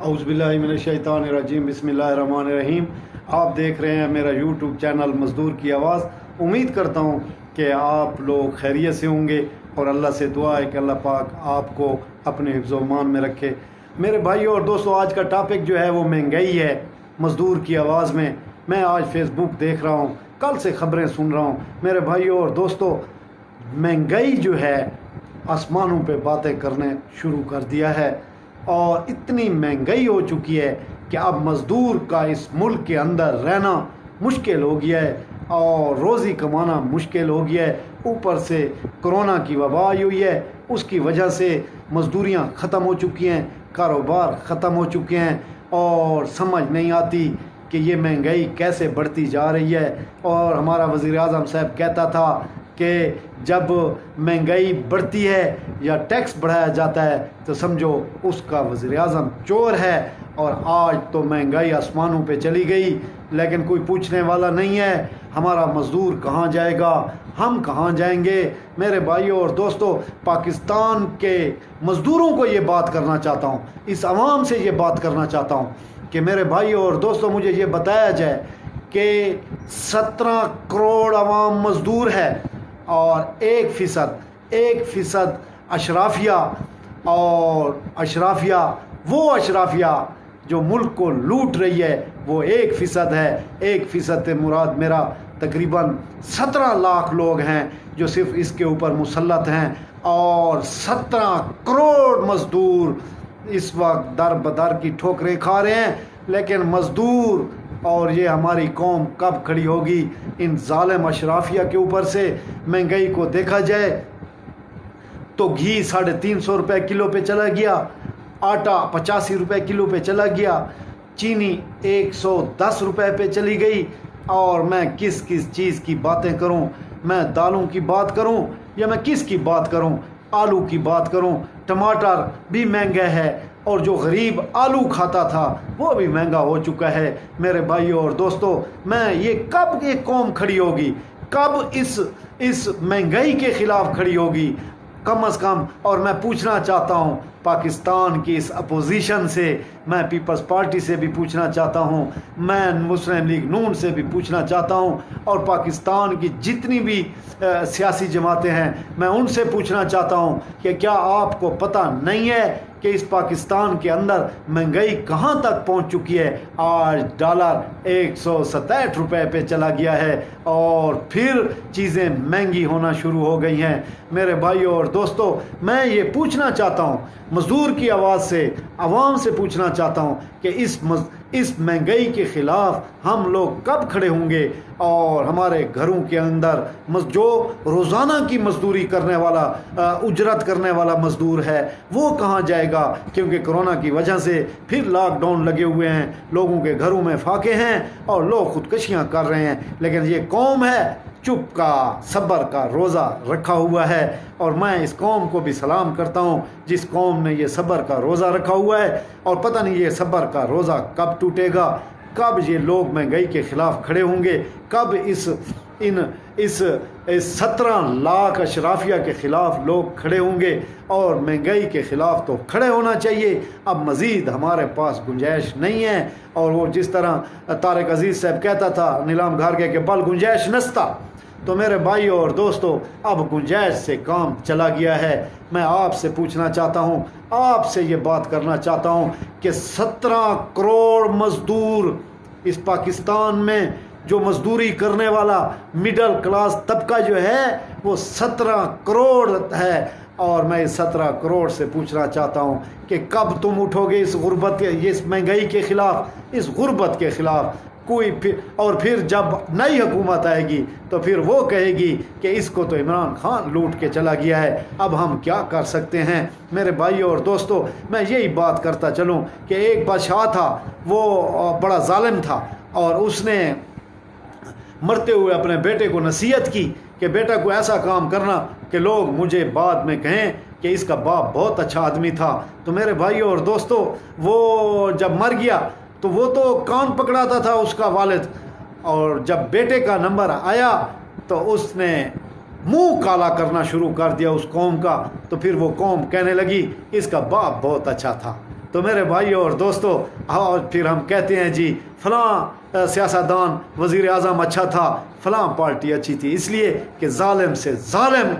औज़ुबिल्लाहिमिनश्शैतानिर्रजीम बिस्मिल्लाहिर्रहमानिर्रहीम। आप देख रहे हैं मेरा यूट्यूब चैनल मज़दूर की आवाज़। उम्मीद करता हूँ कि आप लोग खैरियत से होंगे और अल्लाह से दुआ है कि अल्लाह पाक आपको अपने हिफ्ज़-ओ-मान में रखे। मेरे भाइयों और दोस्तों, आज का टॉपिक जो है वो महंगाई है। मज़दूर की आवाज़ में मैं आज फेसबुक देख रहा हूँ, कल से ख़बरें सुन रहा हूँ। मेरे भाइयों और दोस्तों, महंगाई जो है आसमानों पे बातें करने शुरू कर दिया है और इतनी महंगाई हो चुकी है कि अब मज़दूर का इस मुल्क के अंदर रहना मुश्किल हो गया है और रोज़ी कमाना मुश्किल हो गया है। ऊपर से कोरोना की वबा आई हुई है, उसकी वजह से मज़दूरियाँ ख़त्म हो चुकी हैं, कारोबार ख़त्म हो चुके हैं और समझ नहीं आती कि ये महंगाई कैसे बढ़ती जा रही है। और हमारा वज़ीर-ए-आज़म साहब कहता था कि जब महंगाई बढ़ती है या टैक्स बढ़ाया जाता है तो समझो उसका वज़ीर-ए-आज़म चोर है। और आज तो महंगाई आसमानों पे चली गई, लेकिन कोई पूछने वाला नहीं है। हमारा मज़दूर कहाँ जाएगा, हम कहाँ जाएंगे। मेरे भाइयों और दोस्तों, पाकिस्तान के मज़दूरों को ये बात करना चाहता हूँ, इस आवाम से ये बात करना चाहता हूँ कि मेरे भाइयों और दोस्तों, मुझे ये बताया जाए कि 17 करोड़ आवाम मज़दूर है और 1% अशराफिया, और अशराफिया वो अशराफिया जो मुल्क को लूट रही है वो 1% है। 1% मुराद मेरा तकरीबन 17 लाख लोग हैं जो सिर्फ इसके ऊपर मुसल्लत हैं और 17 करोड़ मज़दूर इस वक्त दर बदर की ठोकरें खा रहे हैं। लेकिन मज़दूर और ये हमारी कौम कब खड़ी होगी इन ज़ालिम अशराफिया के ऊपर से। महंगाई को देखा जाए तो घी 350 रुपये किलो पे चला गया, आटा 85 रुपये किलो पे चला गया, चीनी 110 रुपये पे चली गई। और मैं किस किस चीज़ की बातें करूं, मैं दालों की बात करूं या मैं किस की बात करूं, आलू की बात करूं। टमाटर भी महंगा है और जो गरीब आलू खाता था वो भी महंगा हो चुका है। मेरे भाइयों और दोस्तों, मैं ये कब ये कौम खड़ी होगी, कब इस महंगाई के ख़िलाफ़ खड़ी होगी कम अज़ कम। और मैं पूछना चाहता हूँ पाकिस्तान की इस अपोजिशन से, मैं पीपल्स पार्टी से भी पूछना चाहता हूँ, मैं मुस्लिम लीग नून से भी पूछना चाहता हूँ और पाकिस्तान की जितनी भी सियासी जमातें हैं मैं उनसे पूछना चाहता हूँ कि क्या आपको पता नहीं है कि इस पाकिस्तान के अंदर महंगाई कहाँ तक पहुँच चुकी है। आज डॉलर 167 रुपये पे चला गया है और फिर चीज़ें महंगी होना शुरू हो गई हैं। मेरे भाइयों और दोस्तों, मैं ये पूछना चाहता हूँ मज़दूर की आवाज़ से, आवाम से पूछना चाहता हूँ कि इस महंगाई के ख़िलाफ़ हम लोग कब खड़े होंगे और हमारे घरों के अंदर जो रोज़ाना की मज़दूरी करने वाला, उजरत करने वाला मज़दूर है वो कहाँ जाएगा। क्योंकि कोरोना की वजह से फिर लॉकडाउन लगे हुए हैं, लोगों के घरों में फाके हैं और लोग ख़ुदकुशियाँ कर रहे हैं। लेकिन ये कौम है चुप का, सब्र का रोज़ा रखा हुआ है और मैं इस कौम को भी सलाम करता हूँ जिस कौम ने ये सब्र का रोज़ा रखा हुआ है। और पता नहीं ये सब्र का रोज़ा कब टूटेगा, कब ये लोग महंगाई के ख़िलाफ़ खड़े होंगे, कब इस 17 लाख अशराफिया के ख़िलाफ़ लोग खड़े होंगे। और महंगाई के ख़िलाफ़ तो खड़े होना चाहिए, अब मज़ीद हमारे पास गुंजाइश नहीं है। और वो जिस तरह तारिक अजीज़ साहब कहता था नीलाम घारगे के बल गुंजाइश नस्ता, तो मेरे भाइयों और दोस्तों अब गुंजाइश से काम चला गया है। मैं आपसे पूछना चाहता हूँ, आपसे ये बात करना चाहता हूँ कि 17 करोड़ मज़दूर इस पाकिस्तान में, जो मज़दूरी करने वाला मिडल क्लास तबका जो है वो 17 करोड़ है। और मैं इस 17 करोड़ से पूछना चाहता हूँ कि कब तुम उठोगे इस गुर्बत के, इस महंगाई के ख़िलाफ़, इस गुर्बत के ख़िलाफ़। फिर जब नई हुकूमत आएगी तो फिर वो कहेगी कि इसको तो इमरान खान लूट के चला गया है, अब हम क्या कर सकते हैं। मेरे भाइयों और दोस्तों, मैं यही बात करता चलूँ कि एक बादशाह था, वो बड़ा जालिम था और उसने मरते हुए अपने बेटे को नसीहत की कि बेटा को ऐसा काम करना कि लोग मुझे बाद में कहें कि इसका बाप बहुत अच्छा आदमी था। तो मेरे भाइयों और दोस्तों, वो जब मर गया तो वो तो कान पकड़ाता था उसका वालिद, और जब बेटे का नंबर आया तो उसने मुंह काला करना शुरू कर दिया उस कौम का। तो फिर वो कौम कहने लगी इसका बाप बहुत अच्छा था। تو میرے بھائیوں اور دوستوں، اور پھر ہم کہتے ہیں جی فلاں سیاستدان وزیر اعظم اچھا تھا، فلاں پارٹی اچھی تھی، اس لیے کہ ظالم سے ظالم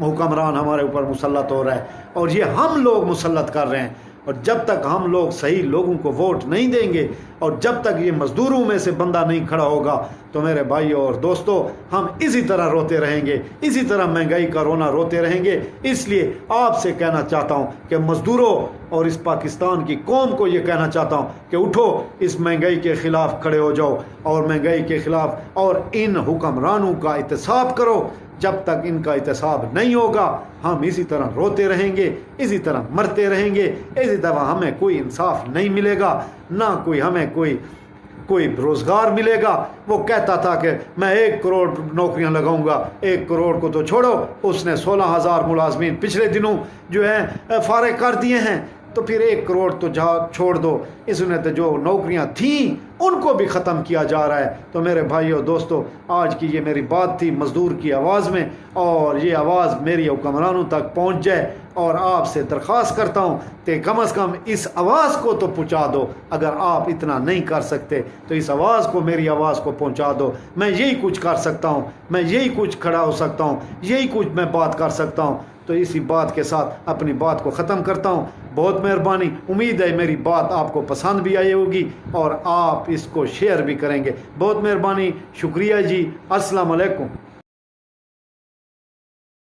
حکمران ہمارے اوپر مسلط ہو رہا ہے، اور یہ ہم لوگ مسلط کر رہے ہیں۔ اور جب تک ہم لوگ صحیح لوگوں کو ووٹ نہیں دیں گے، اور جب تک یہ مزدوروں میں سے بندہ نہیں کھڑا ہوگا، تو میرے بھائیوں اور دوستوں ہم اسی طرح روتے رہیں گے، اسی طرح مہنگائی کا رونا روتے رہیں گے۔ اس لیے آپ سے کہنا چاہتا ہوں کہ مزدوروں اور اس پاکستان کی قوم کو یہ کہنا چاہتا ہوں کہ اٹھو، اس مہنگائی کے خلاف کھڑے ہو جاؤ، اور مہنگائی کے خلاف اور ان حکمرانوں کا احتساب کرو۔ جب تک ان کا احتساب نہیں ہوگا ہم اسی طرح روتے رہیں گے، اسی طرح مرتے رہیں گے، اسی طرح ہمیں کوئی انصاف نہیں ملے گا، نہ ہمیں کوئی روزگار ملے گا۔ وہ کہتا تھا کہ میں 1 کروڑ نوکریاں لگاؤں گا، 1 کروڑ کو تو چھوڑو، اس نے 16,000 ملازمین پچھلے دنوں جو ہیں فارغ کر دیے ہیں، تو پھر 1 کروڑ تو چھوڑ دو، اس نے تو جو نوکریاں تھیں ان کو بھی ختم کیا جا رہا ہے۔ تو میرے بھائیو دوستو، آج کی یہ میری بات تھی مزدور کی آواز میں، اور یہ آواز میری حکمرانوں تک پہنچ جائے، اور آپ سے درخواست کرتا ہوں کہ کم از کم اس آواز کو تو پہنچا دو۔ اگر آپ اتنا نہیں کر سکتے تو اس آواز کو، میری آواز کو پہنچا دو۔ میں یہی کچھ کر سکتا ہوں، میں یہی کچھ کھڑا ہو سکتا ہوں، یہی کچھ میں بات کر سکتا ہوں۔ تو اسی بات کے ساتھ اپنی بات کو ختم کرتا ہوں۔ بہت مہربانی، امید ہے میری بات آپ کو پسند بھی آئی ہوگی اور آپ اس کو شیئر بھی کریں گے۔ بہت مہربانی، شکریہ جی، السلام علیکم۔